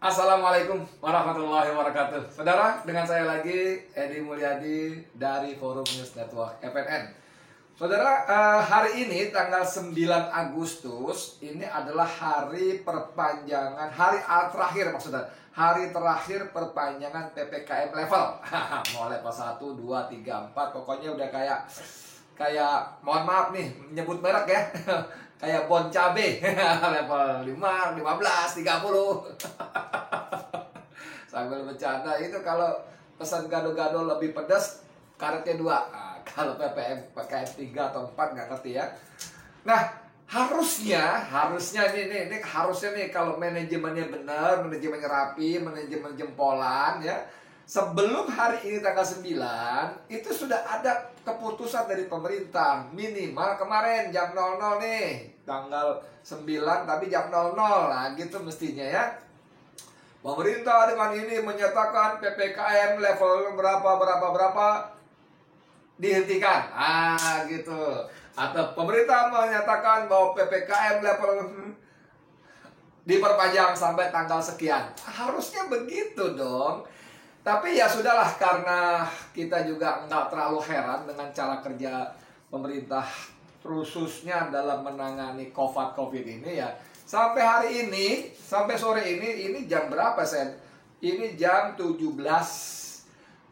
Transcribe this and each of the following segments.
Assalamualaikum warahmatullahi wabarakatuh. Saudara, dengan saya lagi Edi Mulyadi dari Forum News Network FNN. Saudara, hari ini tanggal 9 Agustus ini adalah hari perpanjangan, terakhir maksudnya, hari terakhir perpanjangan PPKM level. Mau level 1, 2, 3, 4, pokoknya udah kayak mohon maaf nih nyebut merek ya. Kayak bon cabe level 5, 15, 30. Sambil bercanda itu kalau pesan gado-gado lebih pedas karetnya 2. Nah, kalau PPKM 3 atau 4 nggak ngerti ya. Nah, harusnya ini harusnya nih kalau manajemennya benar, manajemennya rapi, manajemen jempolan ya. Sebelum hari ini tanggal 9 itu sudah ada keputusan dari pemerintah minimal kemarin jam 00 nih tanggal 9 tapi jam 00 lah gitu mestinya ya. Pemerintah dengan ini menyatakan PPKM level berapa dihentikan. Gitu. Atau pemerintah menyatakan bahwa PPKM level diperpanjang sampai tanggal sekian. Harusnya begitu dong. Tapi ya sudahlah, karena kita juga nggak terlalu heran dengan cara kerja pemerintah khususnya dalam menangani COVID ini ya. Sampai hari ini, sampai sore ini jam berapa Sen? Ini jam 17.40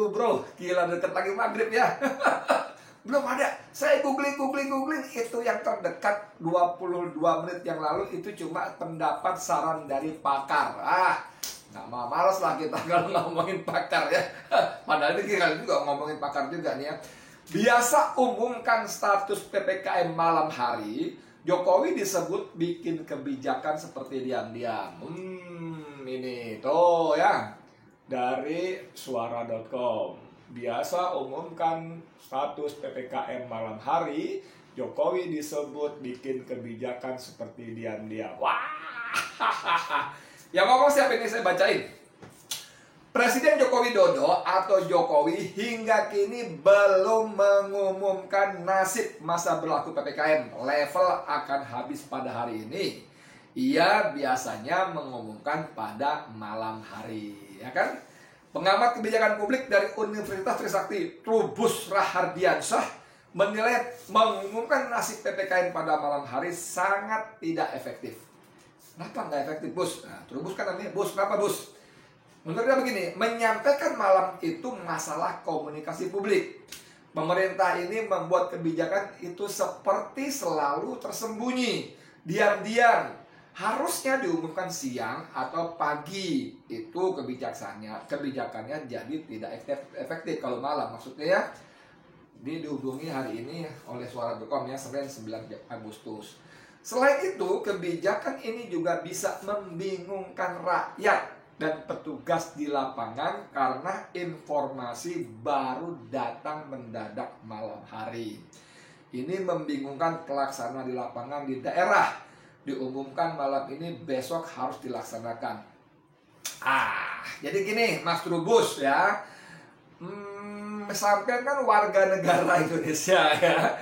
bro. Gila, deket lagi maghrib ya. Belum ada. Saya googling itu yang terdekat 22 menit yang lalu itu cuma pendapat saran dari pakar. Nggak malas lah kita kalau ngomongin pakar ya. Padahal ini kita juga ngomongin pakar juga nih ya. Biasa umumkan status PPKM malam hari, Jokowi disebut bikin kebijakan seperti diam-diam. Ini tuh ya, dari suara.com. Biasa umumkan status PPKM malam hari, Jokowi disebut bikin kebijakan seperti diam-diam. Wah. Yang ngomong siapa ini saya bacain. Presiden Joko Widodo atau Jokowi hingga kini belum mengumumkan nasib masa berlaku PPKM level akan habis pada hari ini. Ia biasanya mengumumkan pada malam hari, ya kan? Pengamat kebijakan publik dari Universitas Trisakti, Trubus Rahardiansyah, menilai mengumumkan nasib PPKM pada malam hari sangat tidak efektif. Kenapa nggak efektif, Bus? Nah, Trubus kan namanya Bus. Kenapa, Bus? Menurut dia begini, menyampaikan malam itu masalah komunikasi publik. Pemerintah ini membuat kebijakan itu seperti selalu tersembunyi, diam-diam. Harusnya diumumkan siang atau pagi. Itu kebijakannya jadi tidak efektif kalau malam. Maksudnya ya, ini dihubungi hari ini oleh suara.com ya, Senin 9 Agustus. Selain itu, kebijakan ini juga bisa membingungkan rakyat dan petugas di lapangan karena informasi baru datang mendadak malam hari. Ini membingungkan pelaksana di lapangan di daerah. Diumumkan malam ini, besok harus dilaksanakan. Jadi gini, Mas Trubus ya. Sampai kan warga negara Indonesia ya.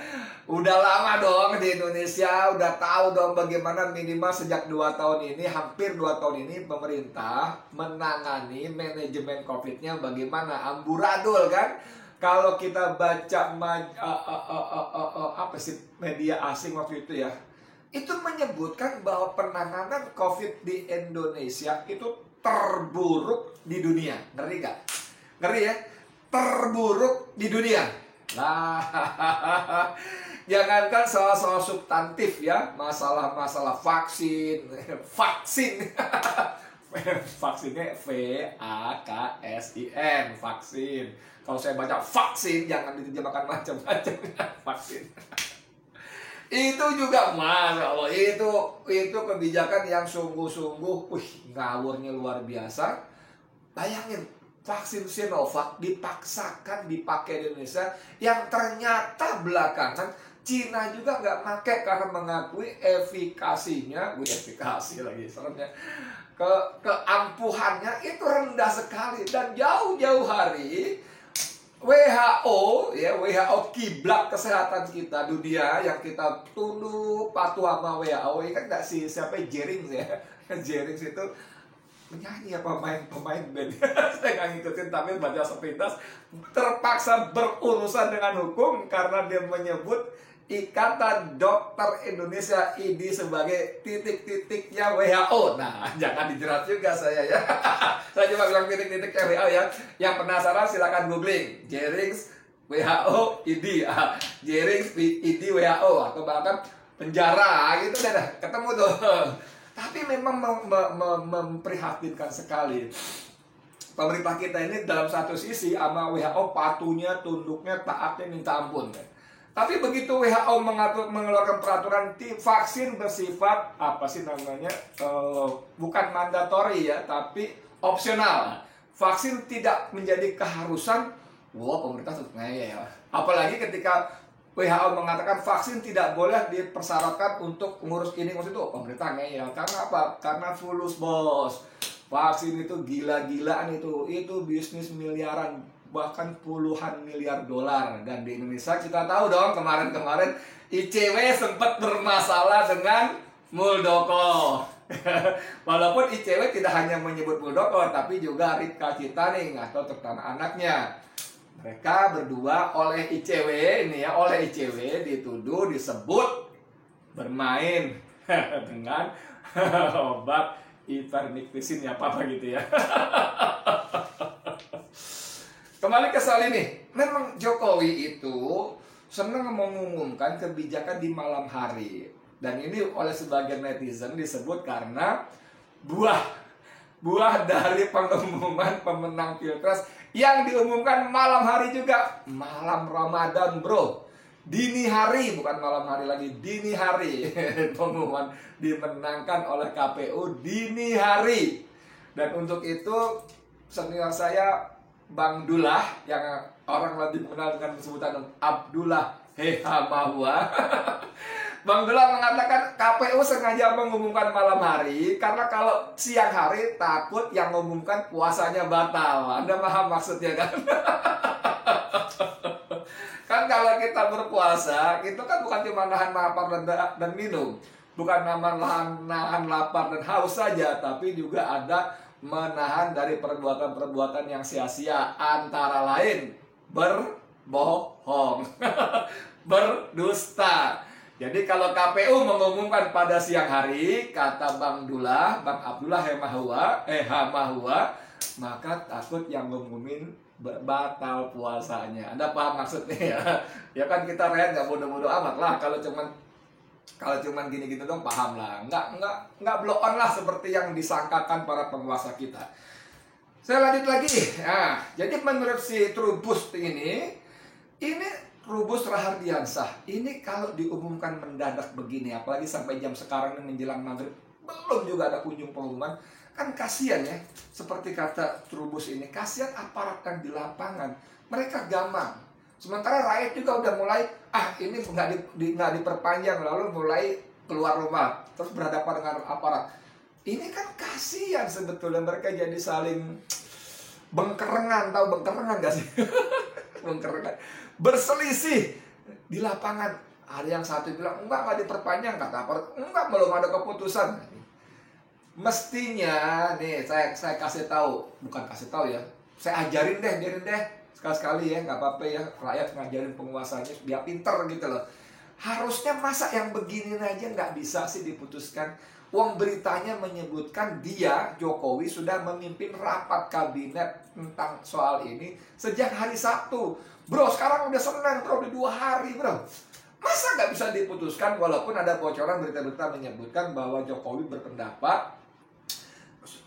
Udah lama dong di Indonesia, udah tahu dong bagaimana minimal sejak 2 tahun ini, hampir 2 tahun ini pemerintah menangani manajemen COVID-nya bagaimana, amburadul kan. Kalau kita baca media asing waktu itu ya, itu menyebutkan bahwa penanganan COVID di Indonesia itu terburuk di dunia. Ngeri gak? Ngeri ya? Terburuk di dunia. Jangankan soal substantif ya, masalah vaksin. Vaksinnya VAKSIN, vaksin. Kalau saya baca vaksin, jangan diterjemahkan macam-macam. Vaksin. Itu juga Masya Allah, itu kebijakan yang sungguh-sungguh, ngawurnya luar biasa. Bayangin, vaksin Sinovac dipaksakan dipakai di Indonesia, yang ternyata belakangan Cina juga nggak pakai karena mengakui efikasinya, efikasi lagi seremnya, keampuhannya itu rendah sekali. Dan jauh-jauh hari WHO kiblat kesehatan kita dunia yang kita tunduk patuh sama WHO ini kan nggak siapa Jerings ya, Jerings itu menyanyi apa pemain band. Saya nggak ngikutin, tapi baca sepintas terpaksa berurusan dengan hukum karena dia menyebut Ikatan Dokter Indonesia IDI sebagai titik-titiknya WHO. Nah, jangan dijerat juga saya ya. Saya cuma bilang titik-titiknya WHO ya. Yang penasaran silakan googling Jerings WHO IDI, Jerings IDI WHO, atau bahkan penjara gitu deh, ketemu tuh. Tapi memang memprihatinkan sekali. Pemerintah kita ini dalam satu sisi sama WHO patuhnya, tunduknya, taatnya minta ampun kan. Tapi begitu WHO mengeluarkan peraturan vaksin bersifat apa sih namanya, bukan mandatori ya, tapi opsional. Vaksin tidak menjadi keharusan. Wah, pemerintah tuh ngeyel. Apalagi ketika WHO mengatakan vaksin tidak boleh dipersyaratkan untuk ngurus ini, ngurus itu. Pemerintah ngeyel. Karena apa? Karena fulus, bos. Vaksin itu gila-gilaan itu. Itu bisnis miliaran, bahkan puluhan miliar dolar. Dan di Indonesia kita tahu dong, kemarin-kemarin ICW sempat bermasalah dengan Muldoko. Walaupun ICW tidak hanya menyebut Muldoko, tapi juga Rika Citaning atau terutama anaknya. Mereka berdua oleh ICW ini ya, oleh ICW dituduh, disebut bermain dengan obat ivermectin apa gitu ya. Kembali ke soal ini, memang Jokowi itu senang mengumumkan kebijakan di malam hari, dan ini oleh sebagian netizen disebut karena buah dari pengumuman pemenang Pilpres yang diumumkan malam hari juga. Malam Ramadan bro, dini hari, bukan malam hari lagi, dini hari. Pengumuman dimenangkan oleh KPU dini hari. Dan untuk itu senior saya Bang Dullah, yang orang lebih mengenal dengan sebutan Abdullah Hehamahua. Bang Dullah mengatakan KPU sengaja mengumumkan malam hari karena kalau siang hari takut yang mengumumkan puasanya batal. Anda paham maksudnya kan? Kan kalau kita berpuasa, itu kan bukan cuma nahan lapar dan minum, bukan nahan lapar dan haus saja, tapi juga ada menahan dari perbuatan-perbuatan yang sia-sia, antara lain berbohong, berdusta. Jadi kalau KPU mengumumkan pada siang hari, kata Bang Abdullah Hehamahua, maka takut yang ngumumin batal puasanya. Anda paham maksudnya ya? Ya kan kita rehat nggak bodoh-bodoh amat lah. Kalau cuman gini-gitu dong, paham lah. Nggak blow on lah seperti yang disangkakan para penguasa kita. Saya lanjut lagi. Nah, jadi menurut si Trubus ini Trubus Rahardiansah, ini kalau diumumkan mendadak begini, apalagi sampai jam sekarang ini menjelang maghrib, belum juga ada kunjung pengumuman, kan kasihan ya. Seperti kata Trubus ini, kasihan aparat yang di lapangan, mereka gamang. Sementara rakyat juga udah mulai, ini nggak diperpanjang, lalu mulai keluar rumah, terus berhadapan dengan aparat. Ini kan kasihan sebetulnya, mereka jadi saling bengkerengan, tahu bengkerengan gak sih? Bengkerengan, berselisih di lapangan. Ada yang satu bilang enggak diperpanjang, kata aparat enggak, belum ada keputusan. Mestinya nih saya kasih tahu, bukan kasih tahu ya, saya ajarin deh, biarin deh sekali-sekali ya, nggak apa-apa ya, rakyat ngajarin penguasanya biar pinter gitu loh. Harusnya masa yang begini aja nggak bisa sih diputuskan. Uang beritanya menyebutkan dia, Jokowi, sudah memimpin rapat kabinet tentang soal ini sejak hari Sabtu. Bro, sekarang udah Senin bro, udah 2 hari bro. Masa nggak bisa diputuskan? Walaupun ada bocoran berita-berita menyebutkan bahwa Jokowi berpendapat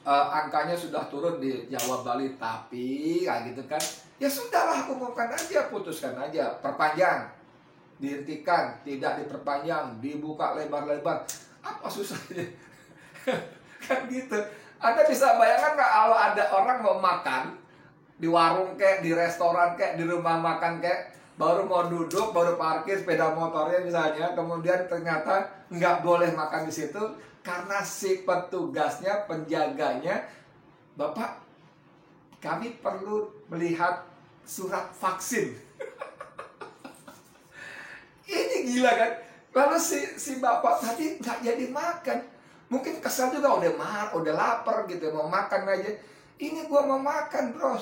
angkanya sudah turun di Jawa, Bali. Tapi kayak gitu kan, ya sudahlah, umumkan aja, putuskan aja, perpanjang, dihentikan, tidak diperpanjang, dibuka lebar-lebar. Apa susahnya? Kan gitu. Anda bisa bayangkan nggak kalau ada orang mau makan di warung kek, di restoran kek, di rumah makan kek, baru mau duduk, baru parkir sepeda motornya misalnya, kemudian ternyata nggak boleh makan di situ karena si petugasnya, penjaganya, Bapak, kami perlu melihat surat vaksin. Ini gila kan? Lalu si bapak tadi nggak jadi makan. Mungkin kesal juga, udah lapar gitu, mau makan aja. Ini gue mau makan, bro,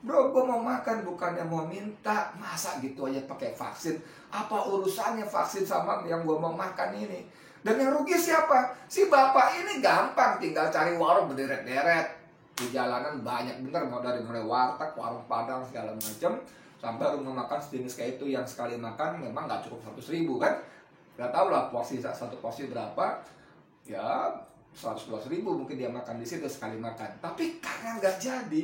gue mau makan, bukannya mau minta. Masa gitu aja pakai vaksin? Apa urusannya vaksin sama yang gue mau makan ini? Dan yang rugi siapa? Si bapak ini gampang, tinggal cari warung berderet-deret. Di jalanan banyak bener, dari mulai warteg, warung padang, segala macam, sampai rumah makan sejenis kayak itu yang sekali makan memang nggak cukup 100.000 kan? Gak tau lah satu porsi berapa, ya 112.000 mungkin dia makan di situ sekali makan. Tapi karena nggak jadi,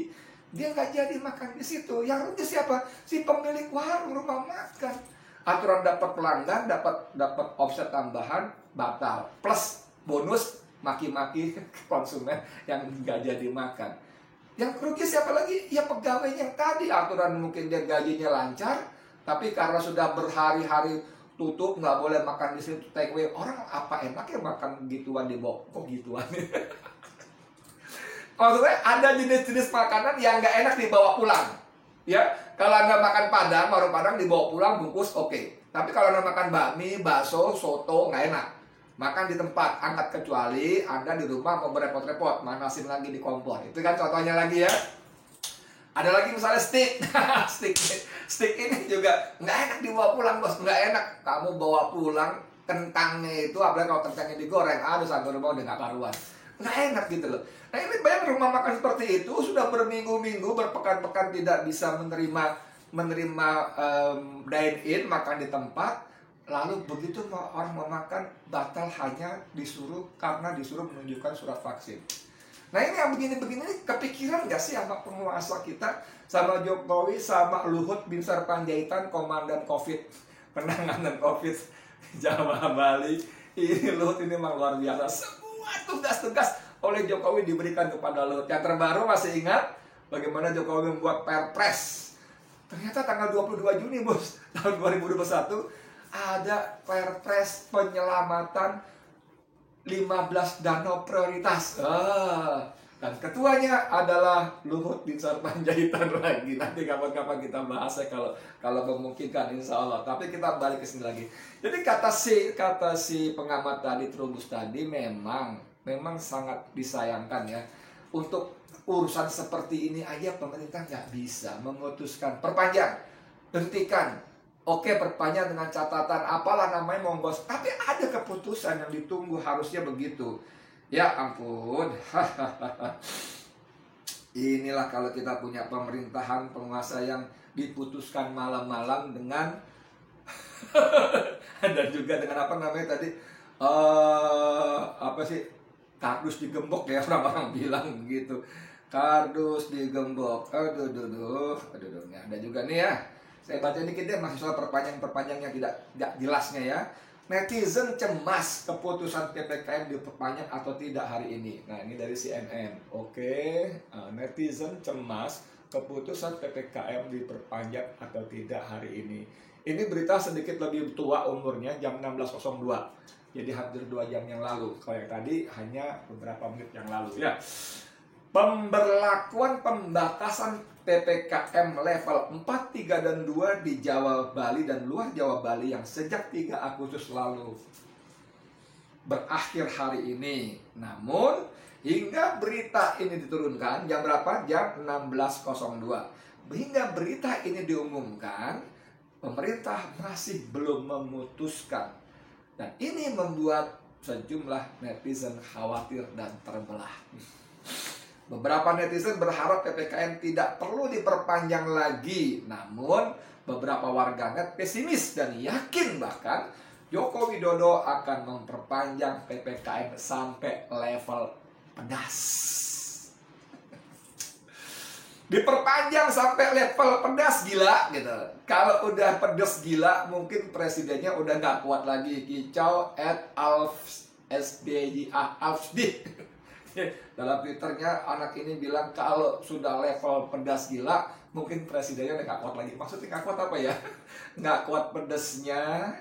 dia nggak jadi makan di situ. Yang rugi siapa? Si pemilik warung, rumah makan. Aturan dapat pelanggan, dapat offset tambahan, batal. Plus bonus maki-maki konsumen yang nggak jadi makan. Yang rugi siapa lagi? Ya pegawainya yang tadi. Aturan mungkin dia gajinya lancar, tapi karena sudah berhari-hari tutup, nggak boleh makan di situ, take away. Orang apa enaknya makan gituan di bawah? Kok gituan? Maksudnya ada jenis-jenis makanan yang nggak enak dibawa pulang. Ya, kalau Anda makan Padang, warung Padang dibawa pulang bungkus, oke. Tapi kalau Anda makan bakmi, bakso, soto, nggak enak. Makan di tempat, angkat, kecuali Anda di rumah mau berepot-repot, manasin lagi di kompor. Itu kan contohnya lagi ya. Ada lagi misalnya steak. steak ini juga nggak enak dibawa pulang, bos. Nggak enak. Kamu bawa pulang kentangnya itu, apalagi kalau kentangnya digoreng, aduh sampai rumah udah nggak karuan. Nggak enak gitu loh. Nah ini banyak rumah makan seperti itu sudah berminggu-minggu, berpekan-pekan tidak bisa menerima dine in, makan di tempat. Lalu begitu orang mau makan, batal hanya karena disuruh menunjukkan surat vaksin. Nah ini yang begini-begini, kepikiran gak sih sama penguasa kita, sama Jokowi, sama Luhut Binsar Panjaitan, Komandan COVID, penanganan COVID Jawa Bali. Ini Luhut ini memang luar biasa. Semua tugas-tugas oleh Jokowi diberikan kepada Luhut. Yang terbaru masih ingat bagaimana Jokowi membuat Perpres. Ternyata tanggal 22 Juni bos, tahun 2021 ada Perpres penyelamatan 15 danau prioritas. Dan ketuanya adalah Luhut Binsar Panjaitan lagi. Nanti kapan-kapan kita bahas ya kalau memungkinkan, insya Allah. Tapi kita balik ke sini lagi. Jadi kata si pengamat tadi, Trubus tadi, memang sangat disayangkan ya. Untuk urusan seperti ini aja pemerintah nggak bisa memutuskan perpanjang, hentikan. Oke, perpanjang dengan catatan apalah namanya monggos. Tapi ada keputusan yang ditunggu, harusnya begitu. Ya ampun. Inilah kalau kita punya pemerintahan, penguasa yang diputuskan malam-malam dengan dan juga dengan apa namanya tadi, apa sih, kardus digembok ya, orang-orang bilang gitu. Kardus digembok. Aduh, ada juga nih ya. Saya baca dikit deh, masih soal perpanjang yang tidak jelasnya ya. Netizen cemas keputusan PPKM diperpanjang atau tidak hari ini. Nah ini dari CNN. Oke. Netizen cemas keputusan PPKM diperpanjang atau tidak hari ini. Ini berita sedikit lebih tua umurnya, jam 16.02. Jadi hampir 2 jam yang lalu. Kalau yang tadi hanya beberapa menit yang lalu ya. Pemberlakuan pembatasan PPKM level 4, 3, dan 2 di Jawa Bali dan luar Jawa Bali yang sejak 3 Agustus lalu berakhir hari ini. Namun, hingga berita ini diturunkan, jam berapa? Jam 16.02. Hingga berita ini diumumkan, pemerintah masih belum memutuskan. Dan ini membuat sejumlah netizen khawatir dan terbelah. Beberapa netizen berharap PPKM tidak perlu diperpanjang lagi. Namun, beberapa warganet pesimis dan yakin bahkan Joko Widodo akan memperpanjang PPKM sampai level pedas. Diperpanjang sampai level pedas, gila gitu. Kalau udah pedas gila, mungkin presidennya udah gak kuat lagi. Kicau @alfsdi. Dalam Twitternya anak ini bilang kalau sudah level pedas gila, mungkin presidennya udah gak kuat lagi. Maksudnya gak kuat apa ya? Gak kuat pedesnya,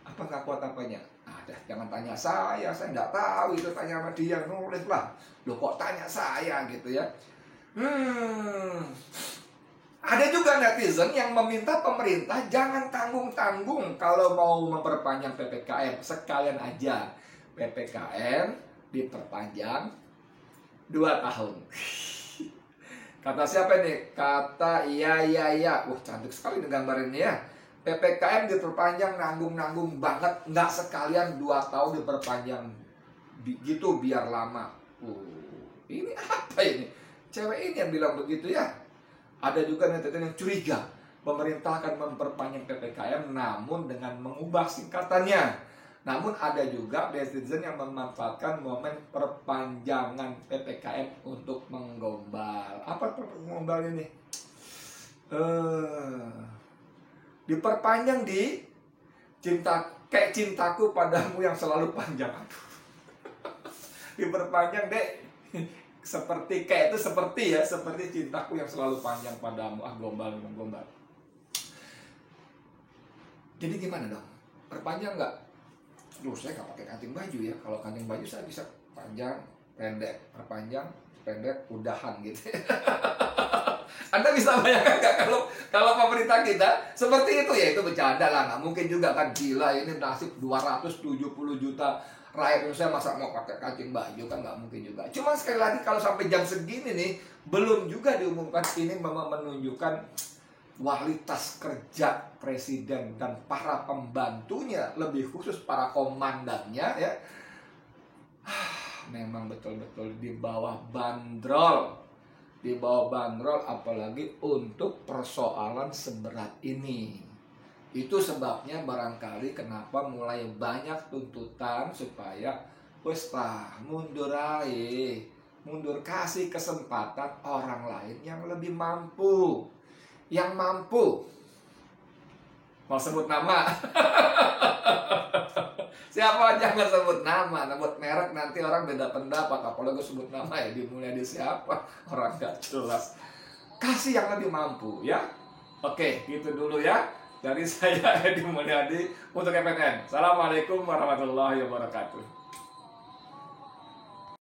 apa gak kuat apanya? Ada, jangan tanya saya nggak tahu, itu tanya sama dia, nulis lah. Loh kok tanya saya gitu ya? Ada juga netizen yang meminta pemerintah jangan tanggung-tanggung kalau mau memperpanjang PPKM. Sekalian aja PPKM diperpanjang 2 tahun. Kata siapa nih? Kata iya. Cantik sekali nih gambar ini ya. PPKM diperpanjang, nanggung banget. Nggak sekalian 2 tahun diperpanjang gitu biar lama. Ini apa ini? Cewek ini yang bilang begitu ya. Ada juga netizen yang curiga pemerintah akan memperpanjang PPKM namun dengan mengubah singkatannya. Namun ada juga netizen yang memanfaatkan momen perpanjangan PPKM untuk menggombal. Apa menggombal ini? Diperpanjang di kayak cintaku padamu yang selalu panjang. Diperpanjang deh. Seperti cintaku yang selalu panjang padamu. Gombal. Jadi gimana dong? Perpanjang nggak? Saya nggak pakai kancing baju ya. Kalau kancing baju saya bisa panjang, pendek, perpanjang, pendek, udahan gitu. Anda bisa bayangkan nggak kalau pemerintah kita seperti itu ya? Itu bercanda lah, nggak mungkin juga kan, gila ini nasib 270 juta rakyat Indonesia masa mau pakai kancing baju, kan nggak mungkin juga. Cuma sekali lagi kalau sampai jam segini nih belum juga diumumkan, ini memang menunjukkan kualitas kerja presiden dan para pembantunya, lebih khusus para komandannya ya. Memang betul-betul di bawah bandrol, apalagi untuk persoalan seberat ini. Itu sebabnya barangkali kenapa mulai banyak tuntutan supaya mundur aja, mundur, kasih kesempatan orang lain yang lebih mampu. Yang mampu. Mau sebut nama? Siapa? Jangan sebut nama, sebut merek nanti orang beda pendapat. Apalagi sebut nama ya, dimulai di siapa? Orang gak jelas. Kasih yang lebih mampu ya. Oke, gitu dulu ya. Dari saya Edi Mulyadi untuk FNN. Assalamualaikum warahmatullahi wabarakatuh.